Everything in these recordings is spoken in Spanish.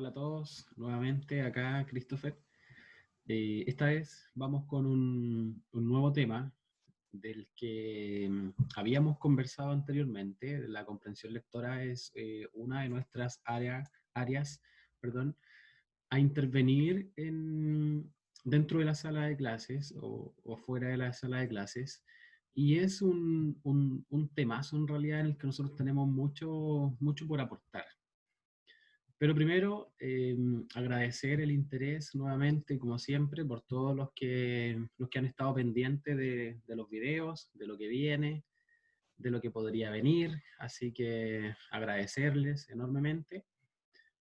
Hola a todos, nuevamente acá Christopher. Esta vez vamos con un nuevo tema del que habíamos conversado anteriormente. La comprensión lectora es una de nuestras áreas, perdón, a intervenir dentro de la sala de clases o fuera de la sala de clases. Y es un temazo en realidad en el que nosotros tenemos mucho por aportar. Pero primero, agradecer el interés nuevamente, como siempre, por todos los que han estado pendientes de los videos, de lo que viene, de lo que podría venir. Así que agradecerles enormemente.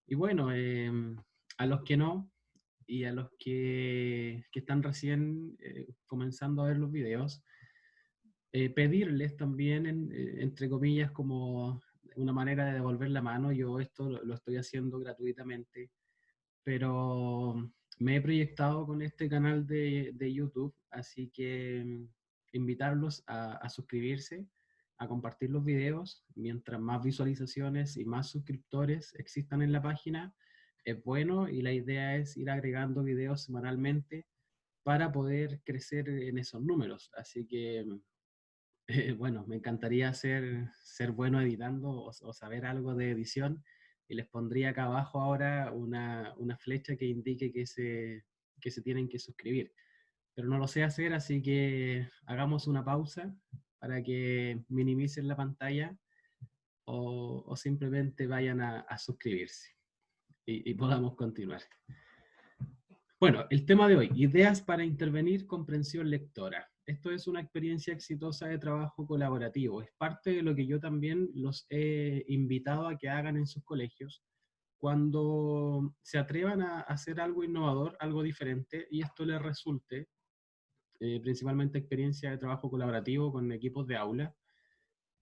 Y bueno, a los que no y a los que están recién comenzando a ver los videos, pedirles también, entre comillas, como una manera de devolver la mano. Yo esto lo estoy haciendo gratuitamente, pero me he proyectado con este canal de YouTube, así que invitarlos a suscribirse, a compartir los videos. Mientras más visualizaciones y más suscriptores existan en la página, es bueno, y la idea es ir agregando videos semanalmente para poder crecer en esos números. Así que bueno, me encantaría ser bueno editando o saber algo de edición, y les pondría acá abajo ahora una flecha que indique que se tienen que suscribir. Pero no lo sé hacer, así que hagamos una pausa para que minimicen la pantalla o simplemente vayan a suscribirse y podamos continuar. Bueno, el tema de hoy, ideas para intervenir comprensión lectora. Esto es una experiencia exitosa de trabajo colaborativo. Es parte de lo que yo también los he invitado a que hagan en sus colegios cuando se atrevan a hacer algo innovador, algo diferente, y esto les resulte, principalmente experiencia de trabajo colaborativo con equipos de aula,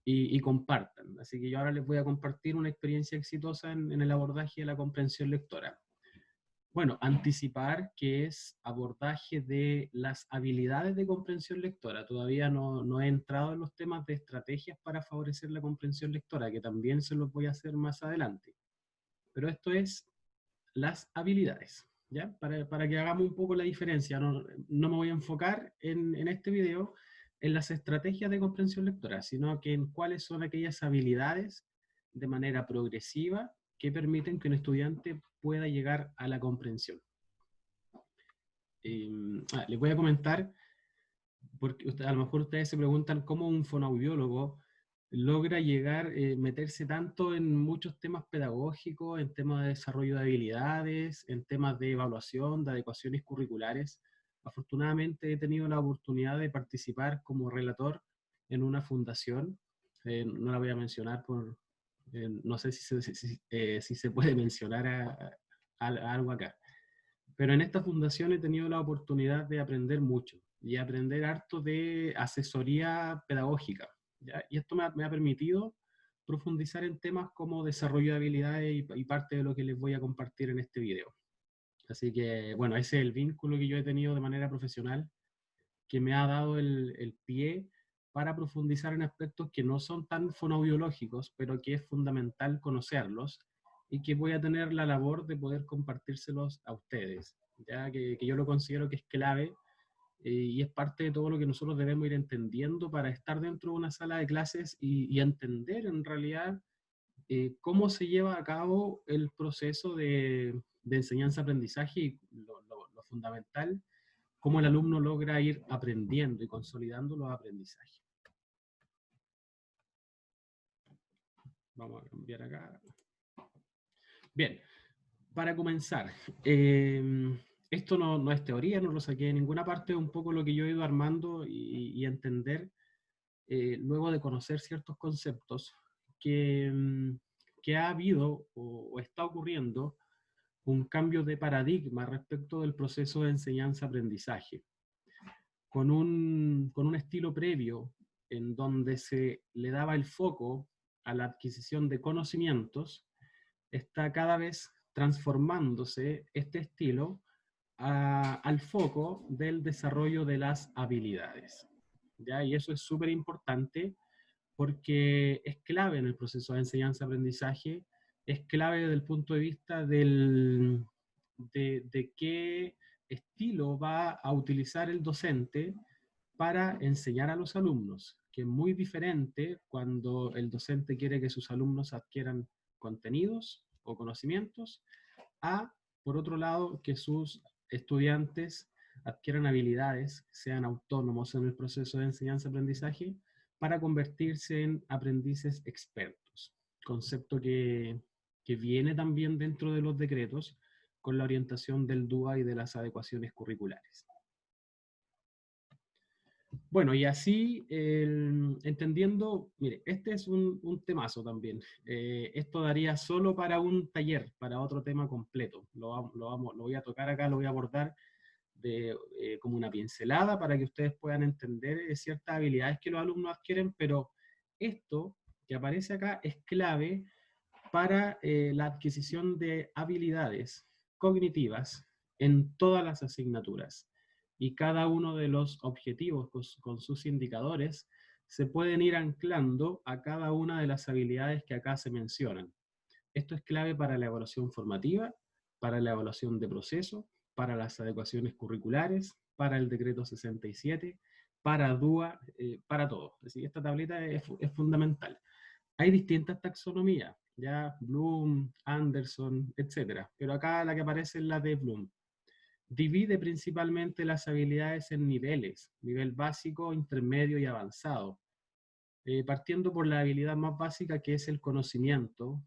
y compartan. Así que yo ahora les voy a compartir una experiencia exitosa en el abordaje de la comprensión lectora. Bueno, anticipar que es abordaje de las habilidades de comprensión lectora. Todavía no he entrado en los temas de estrategias para favorecer la comprensión lectora, que también se los voy a hacer más adelante. Pero esto es las habilidades, ¿ya? Para que hagamos un poco la diferencia. No me voy a enfocar en este video en las estrategias de comprensión lectora, sino que en cuáles son aquellas habilidades de manera progresiva que permiten que un estudiante pueda llegar a la comprensión. Les voy a comentar, porque a lo mejor ustedes se preguntan cómo un fonoaudiólogo logra llegar, meterse tanto en muchos temas pedagógicos, en temas de desarrollo de habilidades, en temas de evaluación, de adecuaciones curriculares. Afortunadamente he tenido la oportunidad de participar como relator en una fundación, no la voy a mencionar no sé si se puede mencionar a algo acá. Pero en esta fundación he tenido la oportunidad de aprender mucho y aprender harto de asesoría pedagógica, ¿ya? Y esto me ha permitido profundizar en temas como desarrollo de habilidades y parte de lo que les voy a compartir en este video. Así que, bueno, ese es el vínculo que yo he tenido de manera profesional, que me ha dado el pie para profundizar en aspectos que no son tan fonoaudiológicos, pero que es fundamental conocerlos, y que voy a tener la labor de poder compartírselos a ustedes, ya que yo lo considero que es clave, y es parte de todo lo que nosotros debemos ir entendiendo para estar dentro de una sala de clases y entender en realidad cómo se lleva a cabo el proceso de enseñanza-aprendizaje, y lo fundamental, cómo el alumno logra ir aprendiendo y consolidando los aprendizajes. Vamos a cambiar acá. Bien, para comenzar, esto no es teoría, no lo saqué de ninguna parte, es un poco lo que yo he ido armando y entender, luego de conocer ciertos conceptos, que ha habido o está ocurriendo un cambio de paradigma respecto del proceso de enseñanza-aprendizaje, con un estilo previo en donde se le daba el foco a la adquisición de conocimientos. Está cada vez transformándose este estilo al foco del desarrollo de las habilidades, ¿ya? Y eso es súper importante porque es clave en el proceso de enseñanza-aprendizaje es clave desde el punto de vista de qué estilo va a utilizar el docente para enseñar a los alumnos, que es muy diferente cuando el docente quiere que sus alumnos adquieran contenidos o conocimientos, a, por otro lado, que sus estudiantes adquieran habilidades, sean autónomos en el proceso de enseñanza-aprendizaje, para convertirse en aprendices expertos. Concepto que viene también dentro de los decretos con la orientación del DUA y de las adecuaciones curriculares. Bueno, y así, entendiendo, mire, este es un temazo también. Esto daría solo para un taller, para otro tema completo. Lo voy a tocar acá, lo voy a abordar como una pincelada para que ustedes puedan entender ciertas habilidades que los alumnos adquieren, pero esto que aparece acá es clave para la adquisición de habilidades cognitivas en todas las asignaturas. Y cada uno de los objetivos con sus indicadores se pueden ir anclando a cada una de las habilidades que acá se mencionan. Esto es clave para la evaluación formativa, para la evaluación de proceso, para las adecuaciones curriculares, para el decreto 67, para DUA, para todo. Así que esta tableta es fundamental. Hay distintas taxonomías, ya Bloom, Anderson, etcétera, pero acá la que aparece es la de Bloom. Divide principalmente las habilidades en niveles, nivel básico, intermedio y avanzado, partiendo por la habilidad más básica, que es el conocimiento,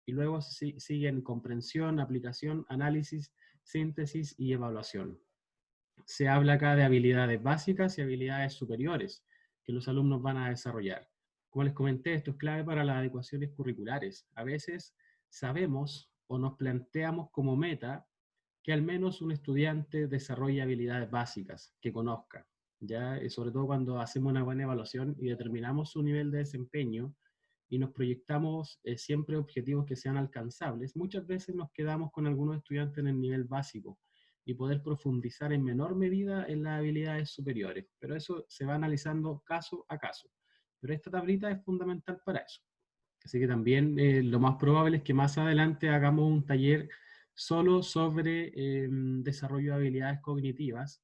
y luego siguen comprensión, aplicación, análisis, síntesis y evaluación. Se habla acá de habilidades básicas y habilidades superiores que los alumnos van a desarrollar. Como les comenté, esto es clave para las adecuaciones curriculares. A veces sabemos o nos planteamos como meta que al menos un estudiante desarrolle habilidades básicas, que conozca, ¿ya? Sobre todo cuando hacemos una buena evaluación y determinamos su nivel de desempeño y nos proyectamos siempre objetivos que sean alcanzables, muchas veces nos quedamos con algunos estudiantes en el nivel básico y poder profundizar en menor medida en las habilidades superiores. Pero eso se va analizando caso a caso. Pero esta tablita es fundamental para eso. Así que también lo más probable es que más adelante hagamos un taller solo sobre desarrollo de habilidades cognitivas,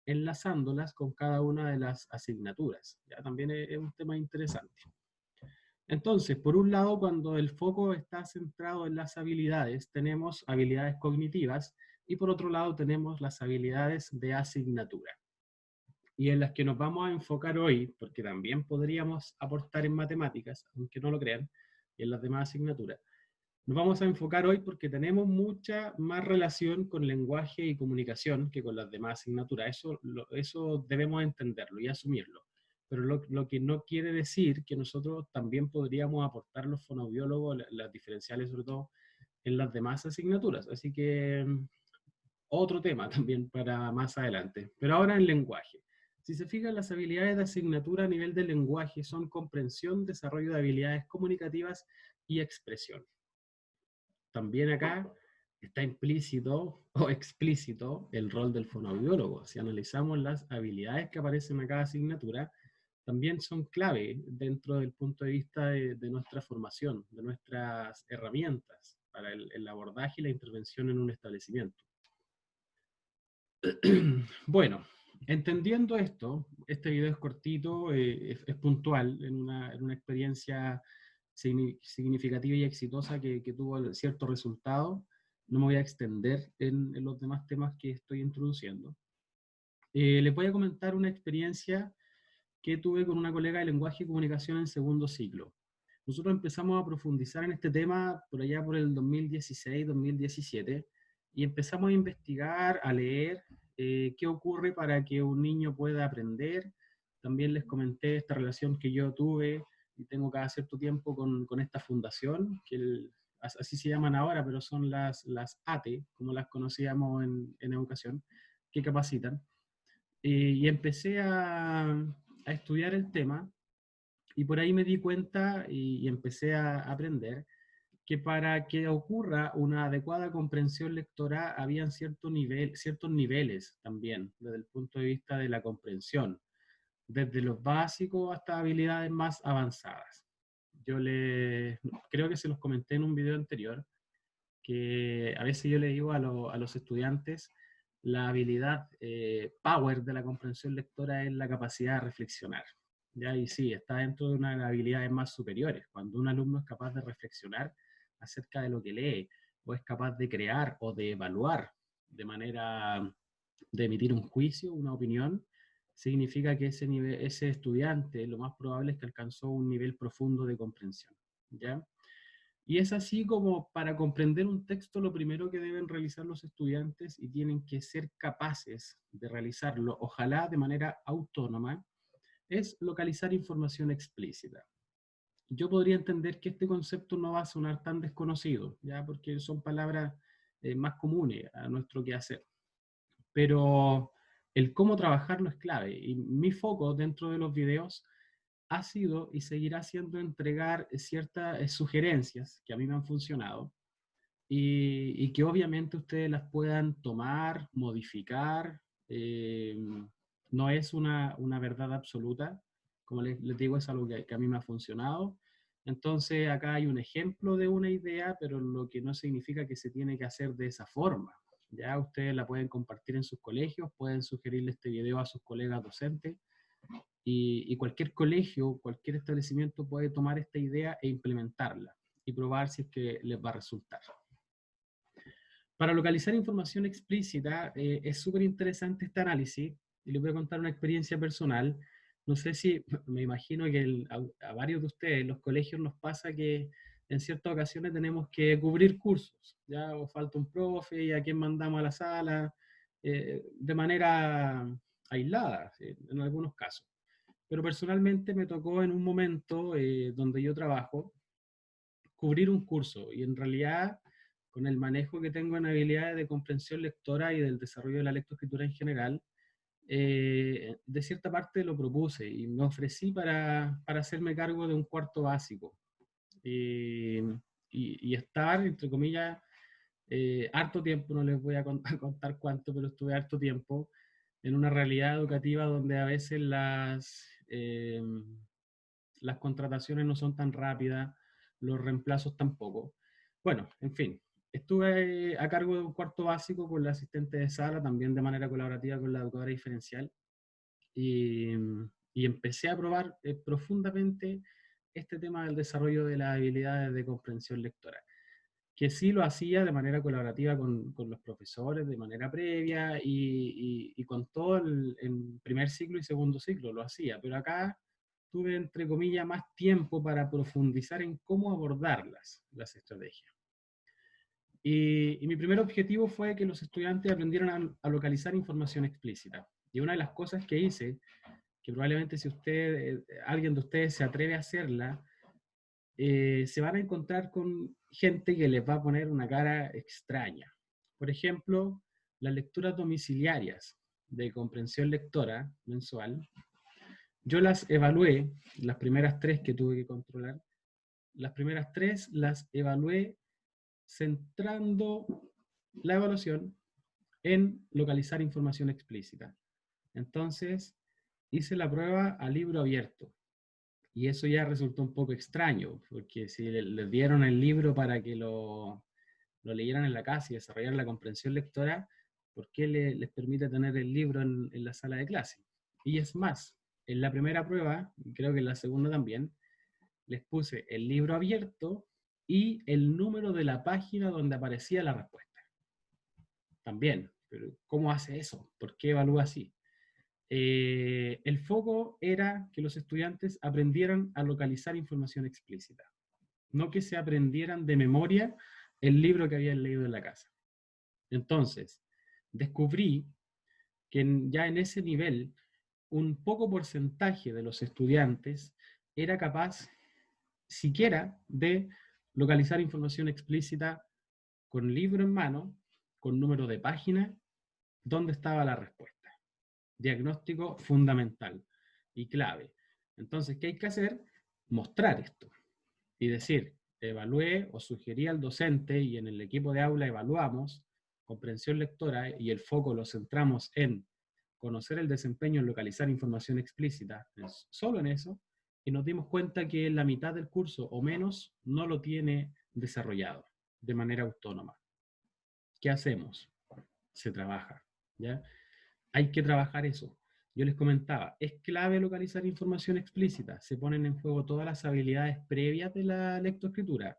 enlazándolas con cada una de las asignaturas. Ya también es un tema interesante. Entonces, por un lado, cuando el foco está centrado en las habilidades, tenemos habilidades cognitivas, y por otro lado tenemos las habilidades de asignatura. Y en las que nos vamos a enfocar hoy, porque también podríamos aportar en matemáticas, aunque no lo crean, y en las demás asignaturas. Nos vamos a enfocar hoy porque tenemos mucha más relación con lenguaje y comunicación que con las demás asignaturas. Eso debemos entenderlo y asumirlo. Pero lo que no quiere decir que nosotros también podríamos aportar los fonoaudiólogos, las diferenciales sobre todo, en las demás asignaturas. Así que otro tema también para más adelante. Pero ahora en lenguaje. Si se fijan, las habilidades de asignatura a nivel de lenguaje son comprensión, desarrollo de habilidades comunicativas y expresión. También acá está implícito o explícito el rol del fonoaudiólogo. Si analizamos las habilidades que aparecen en cada asignatura, también son clave dentro del punto de vista de nuestra formación, de nuestras herramientas para el abordaje y la intervención en un establecimiento. Bueno, entendiendo esto, este video es cortito, es puntual, en una experiencia significativa y exitosa que tuvo cierto resultado. No me voy a extender en los demás temas que estoy introduciendo. Les voy a comentar una experiencia que tuve con una colega de lenguaje y comunicación en segundo ciclo. Nosotros empezamos a profundizar en este tema por allá por el 2016-2017 y empezamos a investigar, a leer qué ocurre para que un niño pueda aprender. También les comenté esta relación que yo tuve y tengo cada cierto tiempo con esta fundación, que así se llaman ahora, pero son las ATE, como las conocíamos en educación, que capacitan. Y empecé a estudiar el tema y por ahí me di cuenta y empecé a aprender que para que ocurra una adecuada comprensión lectora habían ciertos niveles también desde el punto de vista de la comprensión, desde los básicos hasta habilidades más avanzadas. creo que se los comenté en un video anterior, que a veces yo le digo a los estudiantes, la habilidad power de la comprensión lectora es la capacidad de reflexionar. ¿Ya? Y sí, está dentro de una de las habilidades más superiores. Cuando un alumno es capaz de reflexionar acerca de lo que lee, o es capaz de crear o de evaluar de manera de emitir un juicio, una opinión, significa que ese estudiante lo más probable es que alcanzó un nivel profundo de comprensión. ¿Ya? Y es así como para comprender un texto lo primero que deben realizar los estudiantes y tienen que ser capaces de realizarlo, ojalá de manera autónoma, es localizar información explícita. Yo podría entender que este concepto no va a sonar tan desconocido, ¿ya? Porque son palabras más comunes a nuestro quehacer. Pero el cómo trabajarlo es clave. Y mi foco dentro de los videos ha sido y seguirá siendo entregar ciertas sugerencias que a mí me han funcionado y que obviamente ustedes las puedan tomar, modificar. No es una verdad absoluta, como les digo, es algo que a mí me ha funcionado. Entonces acá hay un ejemplo de una idea, pero lo que no significa que se tiene que hacer de esa forma. Ya ustedes la pueden compartir en sus colegios, pueden sugerirle este video a sus colegas docentes y cualquier colegio, cualquier establecimiento puede tomar esta idea e implementarla y probar si es que les va a resultar. Para localizar información explícita es súper interesante este análisis y les voy a contar una experiencia personal. No sé si, me imagino que a varios de ustedes, en los colegios nos pasa que en ciertas ocasiones tenemos que cubrir cursos, ya o falta un profe y a quién mandamos a la sala, de manera aislada, en algunos casos. Pero personalmente me tocó en un momento donde yo trabajo cubrir un curso y en realidad con el manejo que tengo en habilidades de comprensión lectora y del desarrollo de la lectoescritura en general, de cierta parte lo propuse y me ofrecí para hacerme cargo de un cuarto básico y estar, entre comillas, harto tiempo, no les voy a contar cuánto, pero estuve harto tiempo en una realidad educativa donde a veces las contrataciones no son tan rápidas, los reemplazos tampoco. Bueno, en fin, estuve a cargo de un cuarto básico con la asistente de sala, también de manera colaborativa con la educadora diferencial, y, y empecé a probar profundamente este tema del desarrollo de las habilidades de comprensión lectora, que sí lo hacía de manera colaborativa con los profesores, de manera previa, y con todo el primer ciclo y segundo ciclo lo hacía, pero acá tuve, entre comillas, más tiempo para profundizar en cómo abordar las estrategias. Y mi primer objetivo fue que los estudiantes aprendieran a localizar información explícita. Y una de las cosas que hice, que probablemente si alguien de ustedes se atreve a hacerla, se van a encontrar con gente que les va a poner una cara extraña. Por ejemplo, las lecturas domiciliarias de comprensión lectora mensual, yo las evalué, las primeras 3 que tuve que controlar, las primeras 3 las evalué centrando la evaluación en localizar información explícita. Entonces, hice la prueba a libro abierto. Y eso ya resultó un poco extraño, porque si les dieron el libro para que lo leyeran en la casa y desarrollaran la comprensión lectora, ¿por qué les permite tener el libro en la sala de clase? Y es más, en la primera prueba, y creo que en la segunda también, les puse el libro abierto y el número de la página donde aparecía la respuesta. También, pero ¿cómo hace eso? ¿Por qué evalúa así? El foco era que los estudiantes aprendieran a localizar información explícita, no que se aprendieran de memoria el libro que habían leído en la casa. Entonces, descubrí que ya en ese nivel, un poco porcentaje de los estudiantes era capaz siquiera de localizar información explícita con libro en mano, con número de página, dónde estaba la respuesta. Diagnóstico fundamental y clave. Entonces, ¿qué hay que hacer? Mostrar esto y decir, evalué o sugerí al docente y en el equipo de aula evaluamos comprensión lectora y el foco lo centramos en conocer el desempeño en localizar información explícita, solo en eso, y nos dimos cuenta que la mitad del curso o menos no lo tiene desarrollado de manera autónoma. ¿Qué hacemos? Se trabaja, ¿ya? Hay que trabajar eso. Yo les comentaba, es clave localizar información explícita. Se ponen en juego todas las habilidades previas de la lectoescritura.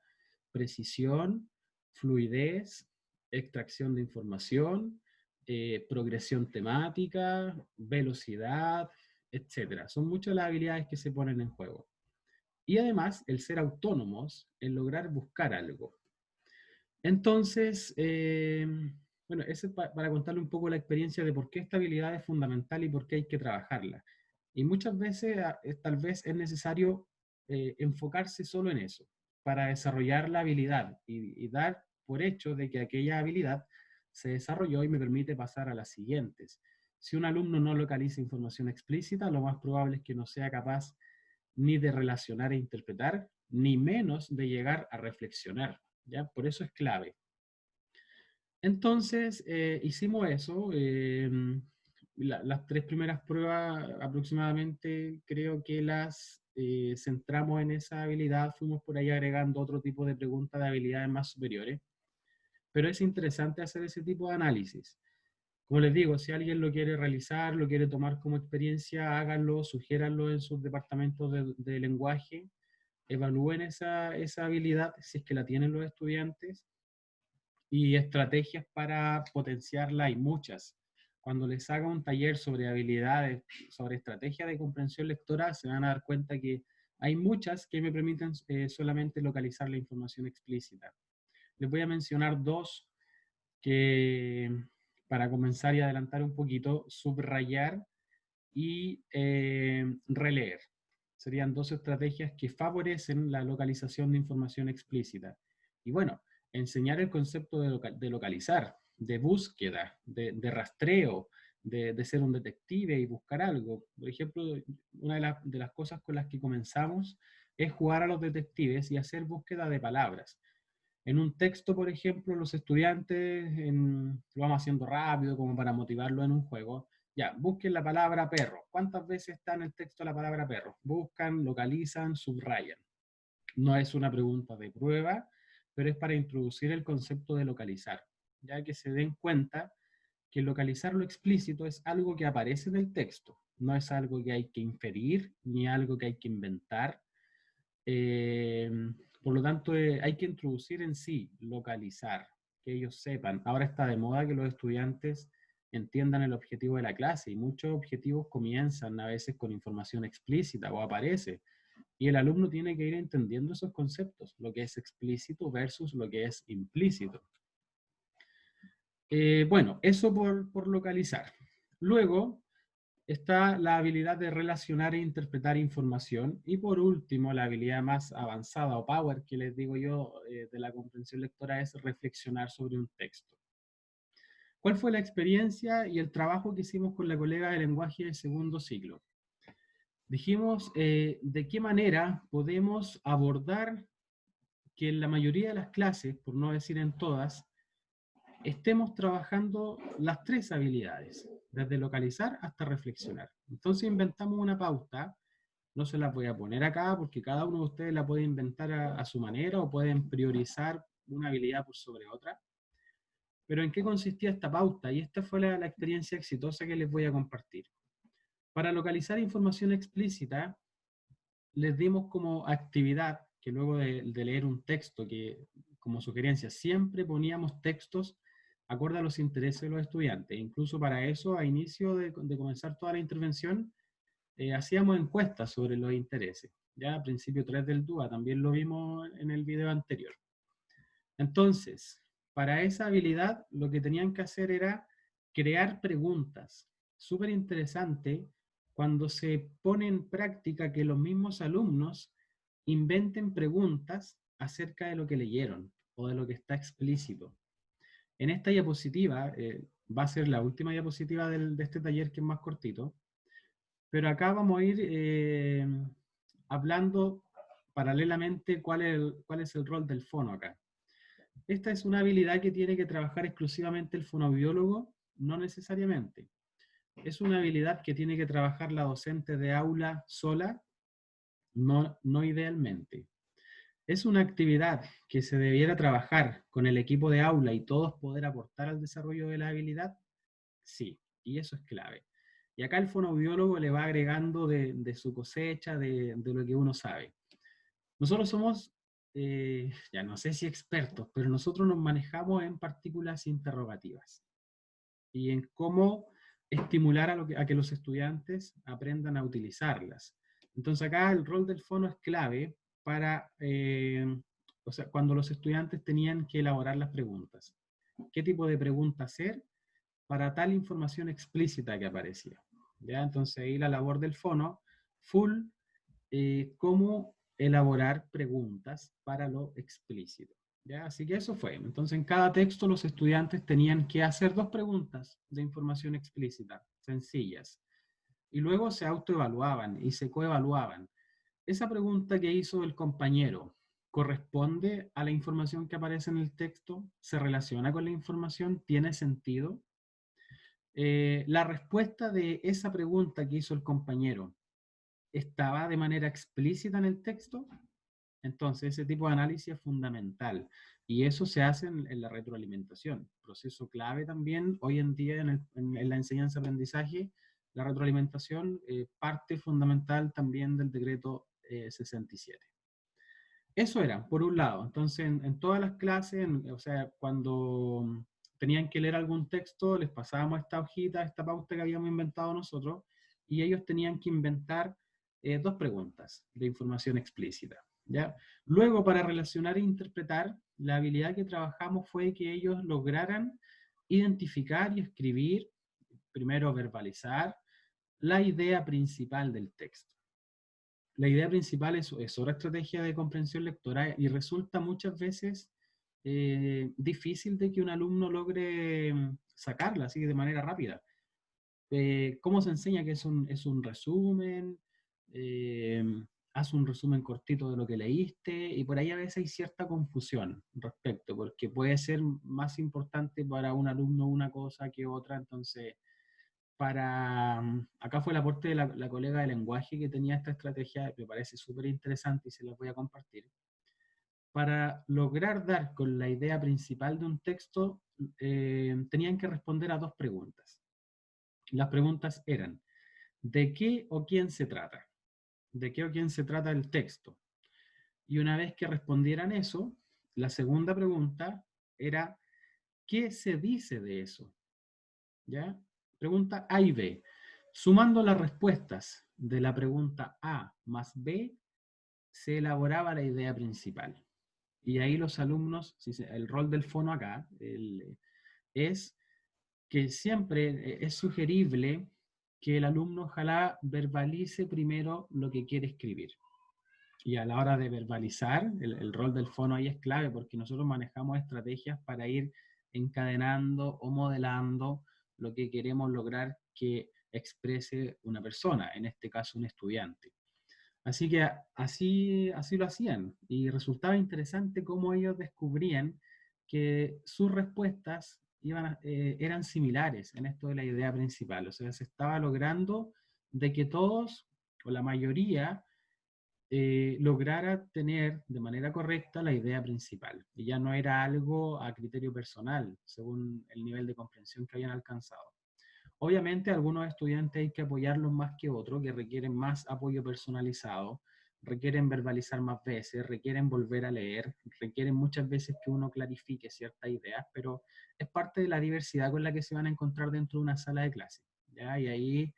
Precisión, fluidez, extracción de información, progresión temática, velocidad, etcétera. Son muchas las habilidades que se ponen en juego. Y además, el ser autónomos en lograr buscar algo. Entonces, bueno, eso es para contarle un poco la experiencia de por qué esta habilidad es fundamental y por qué hay que trabajarla. Y muchas veces, tal vez es necesario enfocarse solo en eso, para desarrollar la habilidad y dar por hecho de que aquella habilidad se desarrolló y me permite pasar a las siguientes. Si un alumno no localiza información explícita, lo más probable es que no sea capaz ni de relacionar e interpretar, ni menos de llegar a reflexionar. ¿Ya? Por eso es clave. Entonces, hicimos eso. Las tres primeras pruebas aproximadamente creo que las centramos en esa habilidad. Fuimos por ahí agregando otro tipo de preguntas de habilidades más superiores. Pero es interesante hacer ese tipo de análisis. Como les digo, si alguien lo quiere realizar, lo quiere tomar como experiencia, háganlo, sugiéranlo en sus departamentos de lenguaje, evalúen esa habilidad si es que la tienen los estudiantes y estrategias para potenciarla hay muchas. Cuando les haga un taller sobre habilidades, sobre estrategia de comprensión lectora, se van a dar cuenta que hay muchas que me permiten solamente localizar la información explícita. Les voy a mencionar dos que, para comenzar y adelantar un poquito, subrayar y releer. Serían dos estrategias que favorecen la localización de información explícita. Y bueno, enseñar el concepto de localizar, de búsqueda, de rastreo, de ser un detective y buscar algo. Por ejemplo, una de las cosas con las que comenzamos es jugar a los detectives y hacer búsqueda de palabras. En un texto, por ejemplo, los estudiantes, lo vamos haciendo rápido como para motivarlo en un juego. Ya, busquen la palabra perro. ¿Cuántas veces está en el texto la palabra perro? Buscan, localizan, subrayan. No es una pregunta de prueba, pero es para introducir el concepto de localizar, ya que se den cuenta que localizar lo explícito es algo que aparece en el texto, no es algo que hay que inferir, ni algo que hay que inventar. Eh, por lo tanto, hay que introducir en sí, localizar, que ellos sepan. Ahora está de moda que los estudiantes entiendan el objetivo de la clase y muchos objetivos comienzan a veces con información explícita o aparece. Y el alumno tiene que ir entendiendo esos conceptos, lo que es explícito versus lo que es implícito. Bueno, eso por localizar. Luego, está la habilidad de relacionar e interpretar información. Y por último, la habilidad más avanzada o power que les digo yo de la comprensión lectora es reflexionar sobre un texto. ¿Cuál fue la experiencia y el trabajo que hicimos con la colega de lenguaje de segundo ciclo? Dijimos de qué manera podemos abordar que en la mayoría de las clases, por no decir en todas, estemos trabajando las tres habilidades, desde localizar hasta reflexionar. Entonces inventamos una pauta, no se las voy a poner acá porque cada uno de ustedes la puede inventar a su manera o pueden priorizar una habilidad por sobre otra. Pero ¿en qué consistía esta pauta? Y esta fue la experiencia exitosa que les voy a compartir. Para localizar información explícita, les dimos como actividad que luego de leer un texto, que como sugerencia siempre poníamos textos acorde a los intereses de los estudiantes. Incluso para eso, a inicio de comenzar toda la intervención, hacíamos encuestas sobre los intereses. Ya principio 3 del DUA, también lo vimos en el video anterior. Entonces, para esa habilidad, lo que tenían que hacer era crear preguntas. Súper interesante cuando se pone en práctica que los mismos alumnos inventen preguntas acerca de lo que leyeron o de lo que está explícito. En esta diapositiva, va a ser la última diapositiva de este taller que es más cortito, pero acá vamos a ir hablando paralelamente cuál es el rol del fono acá. Esta es una habilidad que tiene que trabajar exclusivamente el fonoaudiólogo, no necesariamente. Es una habilidad que tiene que trabajar la docente de aula sola, no idealmente. ¿Es una actividad que se debiera trabajar con el equipo de aula y todos poder aportar al desarrollo de la habilidad? Sí, y eso es clave. Y acá el fonoaudiólogo le va agregando de su cosecha, de lo que uno sabe. Nosotros somos, ya no sé si expertos, pero nosotros nos manejamos en partículas interrogativas y en cómo estimular a que los estudiantes aprendan a utilizarlas. Entonces acá el rol del fono es clave para, o sea, cuando los estudiantes tenían que elaborar las preguntas. ¿Qué tipo de pregunta hacer para tal información explícita que aparecía? ¿Ya? Entonces ahí la labor del fono, full, cómo elaborar preguntas para lo explícito. ¿Ya? Así que eso fue. Entonces, en cada texto los estudiantes tenían que hacer 2 preguntas de información explícita, sencillas, y luego se autoevaluaban y se coevaluaban. Esa pregunta que hizo el compañero, ¿corresponde a la información que aparece en el texto? ¿Se relaciona con la información? ¿Tiene sentido? La respuesta de esa pregunta que hizo el compañero, ¿estaba de manera explícita en el texto? Entonces, ese tipo de análisis es fundamental y eso se hace en la retroalimentación, proceso clave también hoy en día en la enseñanza-aprendizaje. La retroalimentación, parte fundamental también del decreto 67. Eso era, por un lado. Entonces, en todas las clases, o sea, cuando tenían que leer algún texto, les pasábamos esta hojita, esta pauta que habíamos inventado nosotros, y ellos tenían que inventar 2 preguntas de información explícita. ¿Ya? Luego, para relacionar e interpretar, la habilidad que trabajamos fue que ellos lograran identificar y escribir, primero verbalizar, la idea principal del texto. La idea principal es otra estrategia de comprensión lectora y resulta muchas veces difícil de que un alumno logre sacarla así de manera rápida. ¿Cómo se enseña que es un resumen? Eh, haz un resumen cortito de lo que leíste y por ahí a veces hay cierta confusión respecto, porque puede ser más importante para un alumno una cosa que otra, entonces acá fue el aporte de la colega de lenguaje que tenía esta estrategia, me parece súper interesante y se la voy a compartir. Para lograr dar con la idea principal de un texto, tenían que responder a 2 preguntas. Las preguntas eran, ¿de qué o quién se trata? ¿De qué o quién se trata el texto? Y una vez que respondieran eso, la segunda pregunta era, ¿qué se dice de eso? ¿Ya? Pregunta A y B. Sumando las respuestas de la pregunta A más B, se elaboraba la idea principal. Y ahí los alumnos, el rol del fono acá es que siempre es sugerible que el alumno ojalá verbalice primero lo que quiere escribir. Y a la hora de verbalizar, el rol del fono ahí es clave porque nosotros manejamos estrategias para ir encadenando o modelando lo que queremos lograr que exprese una persona, en este caso un estudiante. Así que así lo hacían y resultaba interesante cómo ellos descubrían que sus respuestas eran similares en esto de la idea principal. O sea, se estaba logrando de que todos o la mayoría lograra tener de manera correcta la idea principal. Y ya no era algo a criterio personal, según el nivel de comprensión que habían alcanzado. Obviamente, algunos estudiantes hay que apoyarlos más que otros, que requieren más apoyo personalizado, requieren verbalizar más veces, requieren volver a leer, requieren muchas veces que uno clarifique ciertas ideas, pero es parte de la diversidad con la que se van a encontrar dentro de una sala de clase. ¿Ya? Y ahí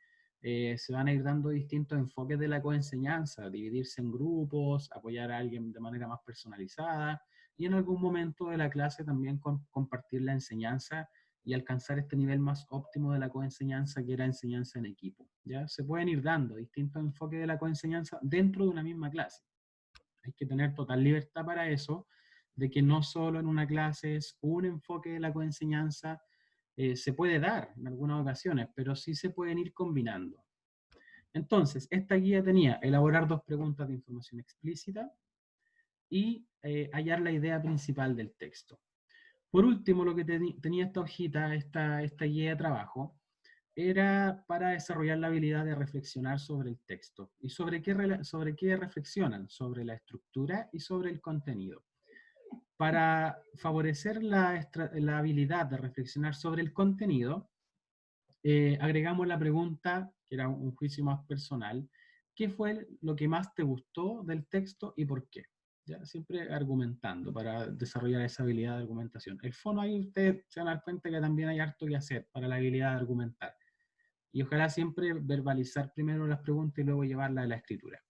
se van a ir dando distintos enfoques de la coenseñanza, dividirse en grupos, apoyar a alguien de manera más personalizada y en algún momento de la clase también compartir la enseñanza y alcanzar este nivel más óptimo de la coenseñanza, que era enseñanza en equipo. ¿Ya? Se pueden ir dando distintos enfoques de la coenseñanza dentro de una misma clase. Hay que tener total libertad para eso, de que no solo en una clase es un enfoque de la coenseñanza, se puede dar en algunas ocasiones, pero sí se pueden ir combinando. Entonces, esta guía tenía elaborar 2 preguntas de información explícita y hallar la idea principal del texto. Por último, lo que tenía esta hojita, esta guía de trabajo, era para desarrollar la habilidad de reflexionar sobre el texto. ¿Y sobre qué reflexionan? Sobre la estructura y sobre el contenido. Para favorecer la habilidad de reflexionar sobre el contenido, agregamos la pregunta, que era un juicio más personal: ¿qué fue lo que más te gustó del texto y por qué? ¿Ya? Siempre argumentando para desarrollar esa habilidad de argumentación. El fono, ahí ustedes se van a dar cuenta que también hay harto que hacer para la habilidad de argumentar. Y ojalá siempre verbalizar primero las preguntas y luego llevarlas a la escritura.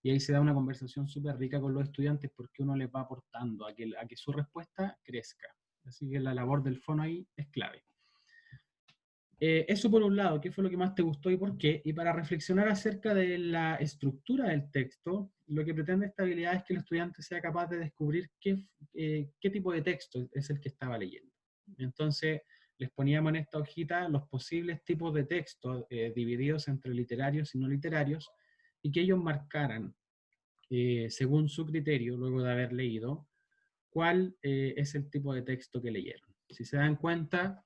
Y ahí se da una conversación súper rica con los estudiantes porque uno les va aportando a que su respuesta crezca. Así que la labor del fono ahí es clave. Eso por un lado, ¿qué fue lo que más te gustó y por qué? Y para reflexionar acerca de la estructura del texto, lo que pretende esta habilidad es que el estudiante sea capaz de descubrir qué tipo de texto es el que estaba leyendo. Entonces, les poníamos en esta hojita los posibles tipos de textos divididos entre literarios y no literarios, y que ellos marcaran, según su criterio, luego de haber leído, cuál es el tipo de texto que leyeron. Si se dan cuenta,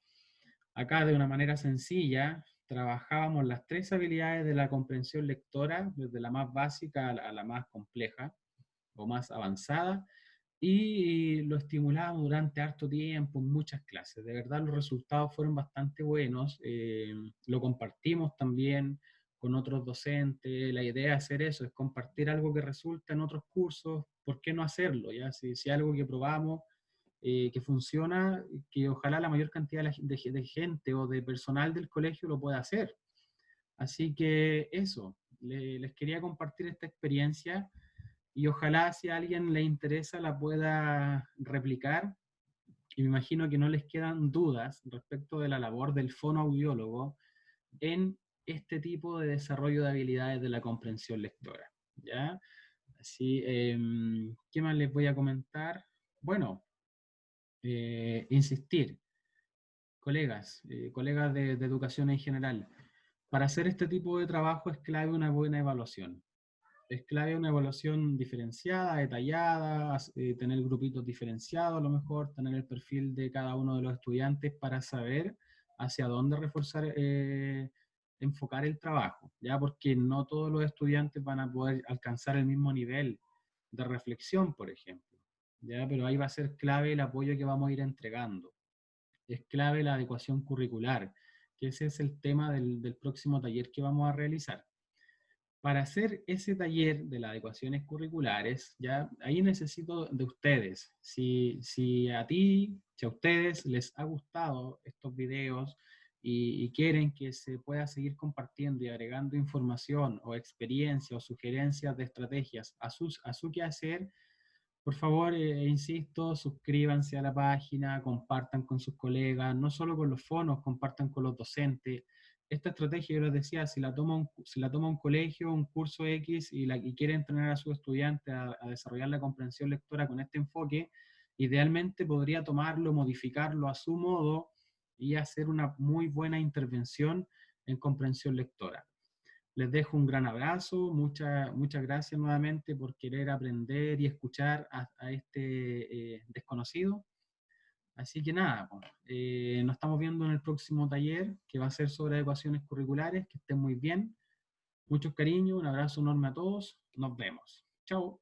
acá de una manera sencilla trabajábamos las tres habilidades de la comprensión lectora, desde la más básica a la más compleja o más avanzada, y lo estimulábamos durante harto tiempo, en muchas clases. De verdad los resultados fueron bastante buenos, lo compartimos también con otros docentes. La idea de hacer eso es compartir algo que resulta en otros cursos. ¿Por qué no hacerlo? ¿Ya? Si algo que probamos, que funciona, que ojalá la mayor cantidad de gente o de personal del colegio lo pueda hacer. Así que eso, les quería compartir esta experiencia y ojalá si a alguien le interesa la pueda replicar. Y me imagino que no les quedan dudas respecto de la labor del fonoaudiólogo en este tipo de desarrollo de habilidades de la comprensión lectora. ¿Ya? Así, ¿qué más les voy a comentar? Bueno, insistir, colegas de educación en general, para hacer este tipo de trabajo es clave una buena evaluación. Es clave una evaluación diferenciada, detallada, tener grupitos diferenciados, a lo mejor tener el perfil de cada uno de los estudiantes para saber hacia dónde reforzar, enfocar el trabajo, ¿ya? Porque no todos los estudiantes van a poder alcanzar el mismo nivel de reflexión, por ejemplo, ¿ya? Pero ahí va a ser clave el apoyo que vamos a ir entregando. Es clave la adecuación curricular, que ese es el tema del próximo taller que vamos a realizar. Para hacer ese taller de las adecuaciones curriculares, ya ahí necesito de ustedes. Si a ustedes les ha gustado estos videos y quieren que se pueda seguir compartiendo y agregando información o experiencia o sugerencias de estrategias a su quehacer, por favor, insisto, suscríbanse a la página, compartan con sus colegas, no solo con los fonos, compartan con los docentes. Esta estrategia, yo les decía, si la toma un colegio, un curso X y quiere entrenar a sus estudiantes a desarrollar la comprensión lectora con este enfoque, idealmente podría tomarlo, modificarlo a su modo y hacer una muy buena intervención en comprensión lectora. Les dejo un gran abrazo, muchas gracias nuevamente por querer aprender y escuchar a este desconocido. Así que nada, pues, nos estamos viendo en el próximo taller que va a ser sobre adecuaciones curriculares. Que estén muy bien. Muchos cariños, un abrazo enorme a todos. Nos vemos. Chao.